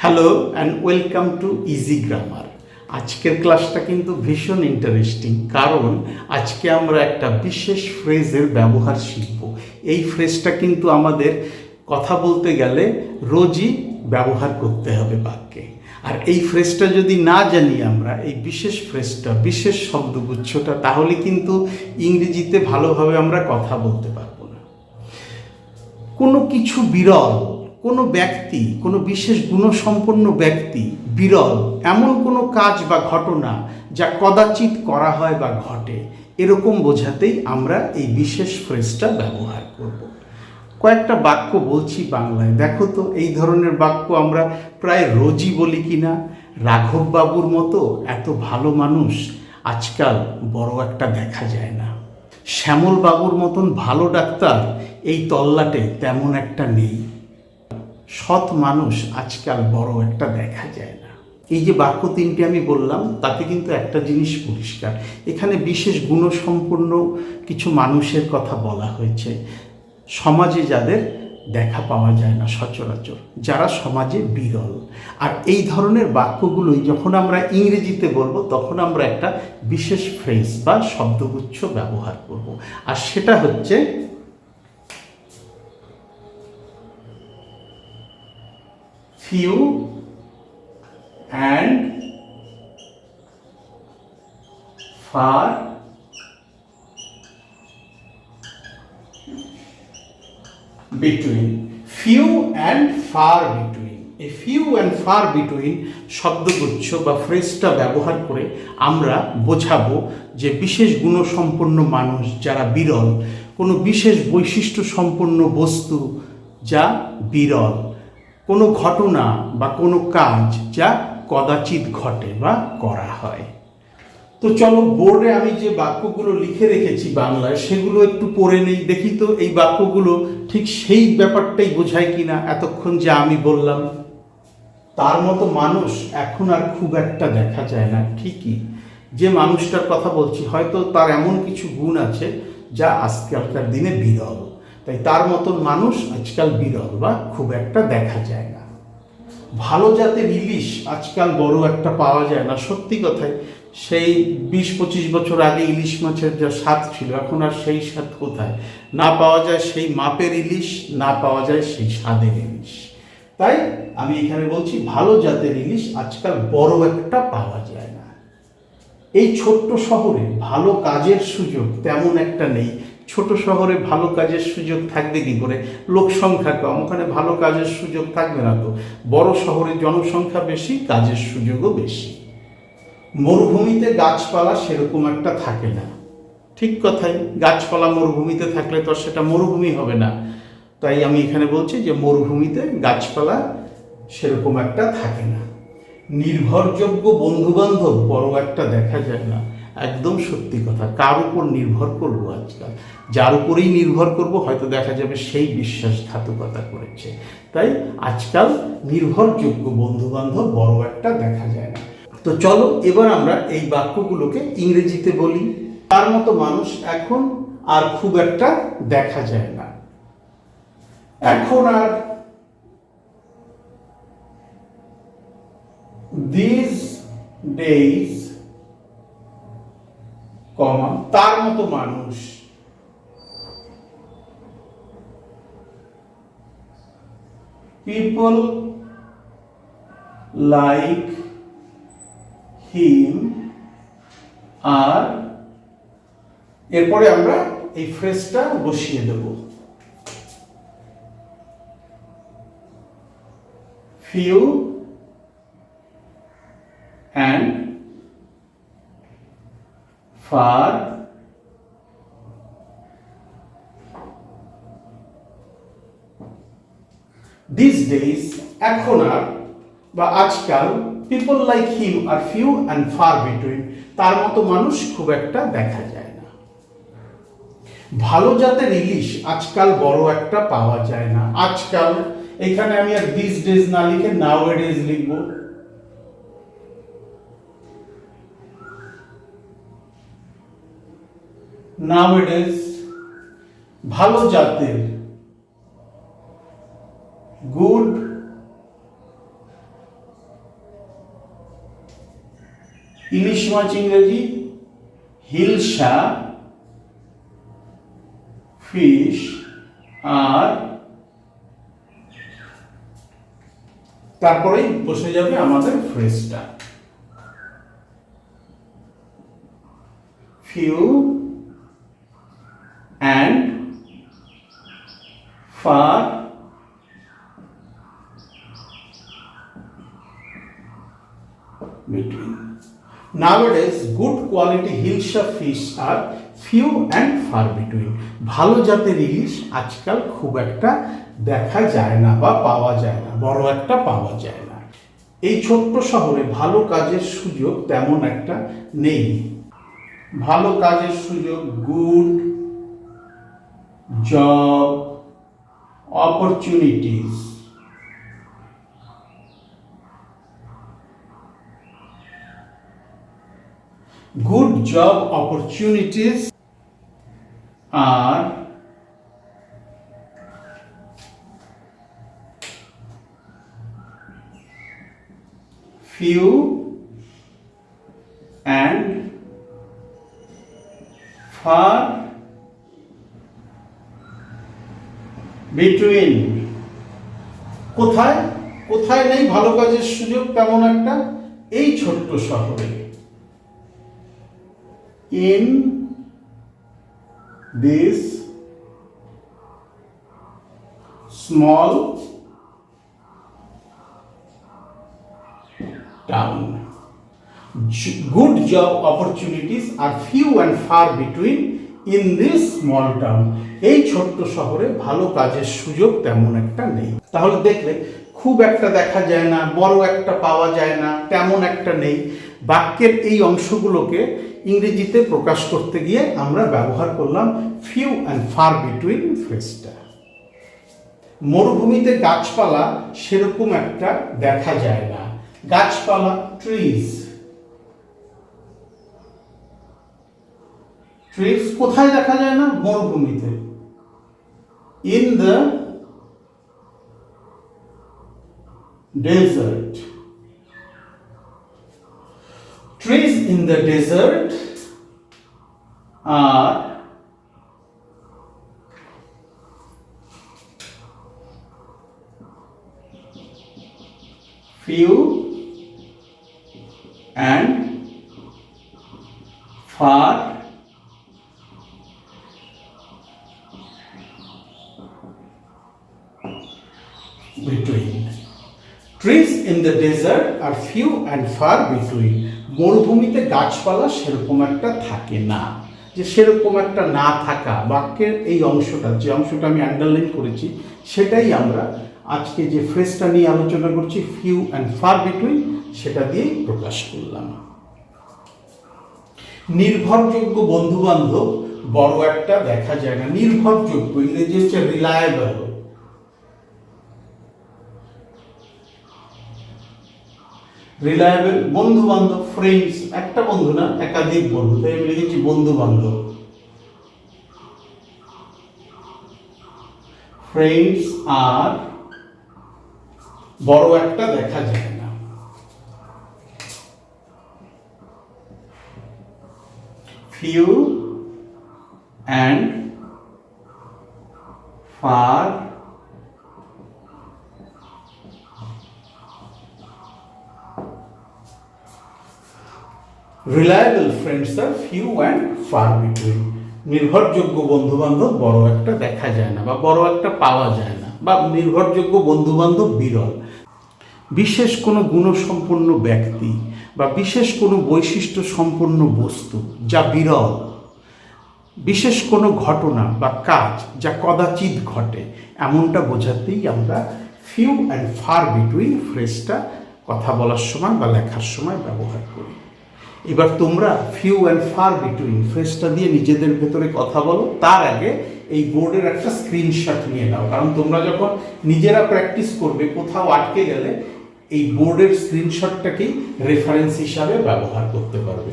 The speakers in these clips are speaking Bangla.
Hello and welcome to easy grammar. আজকের ক্লাসটা কিন্তু ভীষণ ইন্টারেস্টিং, কারণ আজকে আমরা একটা বিশেষ ফ্রেজের ব্যবহার শিখব। এই ফ্রেজটা কিন্তু আমাদের কথা বলতে গেলে রোজই ব্যবহার করতে হবে বাক্যে। আর এই ফ্রেজটা যদি না জানি আমরা, এই বিশেষ ফ্রেজটা, বিশেষ শব্দগুচ্ছটা, তাহলে কিন্তু ইংরেজিতে ভালোভাবে আমরা কথা বলতে পারবো না। কোনো কিছু বিরল, কোনো ব্যক্তি, কোনো বিশেষ গুণসম্পন্ন ব্যক্তি বিরল এমন কোনো কাজ বা ঘটনা যা কদাচিৎ করা হয় বা ঘটে, এরকম বোঝাতেই আমরা এই বিশেষ ফ্রেজটা ব্যবহার করব। কয়েকটা বাক্য বলছি বাংলায়, দেখো তো এই ধরনের বাক্য আমরা প্রায় রোজই বলি কিনা। রাঘব বাবুর মতো এত ভালো মানুষ আজকাল বড় একটা দেখা যায় না। শ্যামল বাবুর মতন ভালো ডাক্তার এই তল্লাটে তেমন একটা নেই। সৎ মানুষ আজকাল বড় একটা দেখা যায় না। এই যে বাক্য তিনটি আমি বললাম, তাতে কিন্তু একটা জিনিস পরিষ্কার, এখানে বিশেষ গুণসম্পন্ন কিছু মানুষের কথা বলা হয়েছে, সমাজে যাদের দেখা পাওয়া যায় না সচরাচর, যারা সমাজে বিরল। আর এই ধরনের বাক্যগুলোই যখন আমরা ইংরেজিতে বলবো, তখন আমরা একটা বিশেষ ফ্রেজ বা শব্দগুচ্ছ ব্যবহার করব। আর সেটা হচ্ছে few and far between. few and far between. এই few and far between শব্দগুচ্ছ বা ফ্রেজটা ব্যবহার করে আমরা বোঝাবো যে বিশেষ গুণসম্পন্ন মানুষ যারা বিরল, কোনো বিশেষ বৈশিষ্ট্য সম্পন্ন বস্তু যা বিরল, কোনো ঘটনা বা কোনো কাজ যা কদাচিৎ ঘটে বা করা হয়। তো চলো, বোর্ডে আমি যে বাক্যগুলো লিখে রেখেছি বাংলায়, সেগুলো একটু পড়ে নেই, দেখি তো এই বাক্যগুলো ঠিক সেই ব্যাপারটাই বোঝায় কিনা এতক্ষণ যা আমি বললাম। তার মতো মানুষ এখন আর খুব একটা দেখা যায় না। ঠিকই, যে মানুষটার কথা বলছি হয়তো তার এমন কিছু গুণ আছে যা আজকালকার দিনে বিরল, তাই তার মতন মানুষ আজকাল বিরল বা খুব একটা দেখা যায় না। ভালো জাতের ইলিশ আজকাল বড় একটা পাওয়া যায় না। সত্যি কথাই, সেই 20-25 বছর আগে ইলিশ মাছের যা স্বাদ ছিল, এখন আর সেই স্বাদ কোথায়। না পাওয়া যায় সেই মাপের ইলিশ, না পাওয়া যায় সেই স্বাদের ইলিশ। তাই আমি এখানে বলছি ভালো জাতের ইলিশ আজকাল বড় একটা পাওয়া যায় না। এই ছোট্ট শহরে ভালো কাজের সুযোগ তেমন একটা নেই। ছোট শহরে ভালো কাজের সুযোগ থাকবে কি করে? লোক সংখ্যা কম, ওখানে ভালো কাজের সুযোগ থাকবে না। তো বড় শহরে জনসংখ্যা বেশি, কাজের সুযোগও বেশি। মরুভূমিতে গাছপালা সেরকম একটা থাকে না। ঠিক কথাই, গাছপালা মরুভূমিতে থাকলে তো সেটা মরুভূমি হবে না। তাই আমি এখানে বলছি যে মরুভূমিতে গাছপালা সেরকম একটা থাকে না। নির্ভরযোগ্য বন্ধুবান্ধব বড় একটা দেখা যায় না। একদম সত্যি কথা। কার উপর নির্ভর করব আজকাল? যার উপরেই নির্ভর করব হয়তো দেখা যাবে সেই বিশ্বাসঘাতকতা করেছে। তাই আজকাল নির্ভরযোগ্য বন্ধুবান্ধব বড় একটা দেখা যায় না। তো চলো এবার আমরা এই বাক্যগুলোকে ইংরেজিতে বলি। তার মতো মানুষ এখন আর খুব একটা দেখা যায় না। এখন আর these days, তার মতো মানুষ, people like him আর এরপরে আমরা এই ফ্রেজটা বসিয়ে দেব। few and far these days, এখন আর বা আজকাল, people like him are few and far between, তার মতো মানুষ খুব একটা দেখা যায় না। ভালো জাতের ইলিশ আজকাল বড় একটা পাওয়া যায় না। আজকাল এখানে আমি আর these days না লিখে nowadays লিখব। nowadays ভালো জাতের, গুড ইলিশ মাছ ইংরেজি হিলসা ফিশ, আর তারপরেই বসে যাবে আমাদের ফ্রেজটা। few and far between. Nowadays, good quality Hilsa fish are few and far between. ভালো জাতের ইলিশ আজকাল খুব একটা দেখা যায় না বা পাওয়া যায় না, বড় একটা পাওয়া যায় না। এই ছোট্ট শহরে ভালো কাজের সুযোগ তেমন একটা নেই। ভালো কাজের সুযোগ, good job opportunities, good job opportunities are few and far between. কোথায় কোথায় নেই ভালো কাজের সুযোগ তেমন একটা? এই ছোট্ট শহরে। in this small town. Good job opportunities are few and far between in this small town. এই ছোট্ট শহরে ভালো কাজের সুযোগ তেমন একটা নেই। তাহলে দেখলে খুব একটা দেখা যায় না, বড় একটা পাওয়া যায় না, তেমন একটা নেই। বাক্যের এই অংশগুলোকে ইংরেজিতে প্রকাশ করতে গিয়ে আমরা ব্যবহার করলাম ফিউ অ্যান্ড ফার বিটুইন ফ্রেজটা। মরুভূমিতে গাছপালা সেরকম একটা দেখা যায় না। গাছপালা ট্রিজ, ট্রিজ কোথায় দেখা যায় না? মরুভূমিতে। In the desert, trees in the desert are few and far between. Trees in the desert are few and far between. মরুভূমিতে গাছপালা সেরকম একটা থাকে না। যে সেরকম একটা না থাকা, বাক্যের এই অংশটা, যে অংশটা আমি আন্ডারলাইন করেছি, সেটাই আমরা আজকে যে ফ্রেজটা নিয়ে আলোচনা করছি ফিউ অ্যান্ড ফার বিটুইন, সেটা দিয়েই প্রকাশ করলাম। নির্ভরযোগ্য বন্ধু বান্ধব বড় একটা দেখা যায় না। নির্ভরযোগ্য ইংরেজি হচ্ছে রিলায়েবল। রিলায়েবল বন্ধু বান্ধব, ফ্রেন্ডস একটা বন্ধু না, একাধিক বন্ধু, তাই আমি লিখেছি বন্ধু বান্ধব। ফ্রেন্ডস আর বড় একটা দেখা যায় না। Few and far reliable friends are few and far between. নির্ভরযোগ্য বন্ধু বান্ধব বড় একটা দেখা যায় না বা বড় একটা পাওয়া যায় না, বা নির্ভরযোগ্য বন্ধু বান্ধব বিরল। বিশেষ কোনো গুণসম্পন্ন ব্যক্তি বা বিশেষ কোনো বৈশিষ্ট্য সম্পন্ন বস্তু যা বিরল, বিশেষ কোনো ঘটনা বা কাজ যা কদাচিৎ ঘটে, এমনটা বোঝাতেই আমরা ফিউ অ্যান্ড ফার বিটুইন ফ্রেজটা কথা বলার সময় বা লেখার সময় ব্যবহার করি। এবার তোমরা ফিউ অ্যান্ড ফার বিটুইন ফ্রেজটা দিয়ে নিজেদের ভেতরে কথা বলো। তার আগে এই বোর্ডের একটা স্ক্রিনশট নিয়ে নাও, কারণ তোমরা যখন নিজেরা প্র্যাকটিস করবে কোথাও আটকে গেলে এই বোর্ডের স্ক্রিনশটটাকেই রেফারেন্স হিসাবে ব্যবহার করতে পারবে।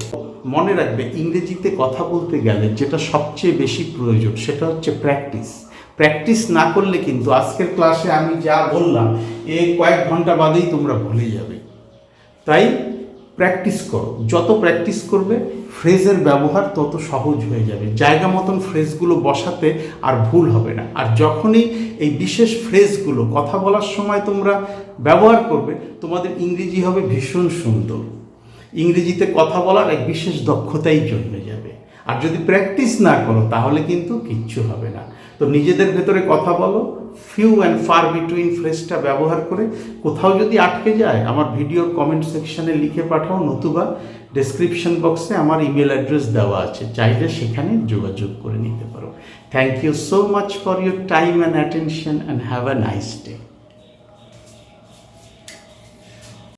মনে রাখবে, ইংরেজিতে কথা বলতে গেলে যেটা সবচেয়ে বেশি প্রয়োজন সেটা হচ্ছে প্র্যাকটিস। প্র্যাকটিস না করলে কিন্তু আজকের ক্লাসে আমি যা বললাম কয়েক ঘন্টা বাদেই তোমরা ভুলে যাবে। তাই প্র্যাকটিস করো, যত প্র্যাকটিস করবে ফ্রেজের ব্যবহার তত সহজ হয়ে যাবে, জায়গা মতন ফ্রেজগুলো বসাতে আর ভুল হবে না। আর যখনই এই বিশেষ ফ্রেজগুলো কথা বলার সময় তোমরা ব্যবহার করবে, তোমাদের ইংরেজি হবে ভীষণ সুন্দর, ইংরেজিতে কথা বলার এক বিশেষ দক্ষতাই জন্মে যাবে। আর যদি প্র্যাকটিস না করো তাহলে কিন্তু কিচ্ছু হবে না। তো নিজেদের ভেতরে কথা বলো, ফিউ অ্যান্ড ফার বিটুইন ফ্রেজটা ব্যবহার করে। কোথাও যদি আটকে যায় আমার ভিডিওর কমেন্ট সেকশানে লিখে পাঠাও, নতুবা ডেসক্রিপশন বক্সে আমার ইমেল অ্যাড্রেস দেওয়া আছে, চাইলে সেখানে যোগাযোগ করে নিতে পারো। Thank you so much for your time and attention and have a nice day.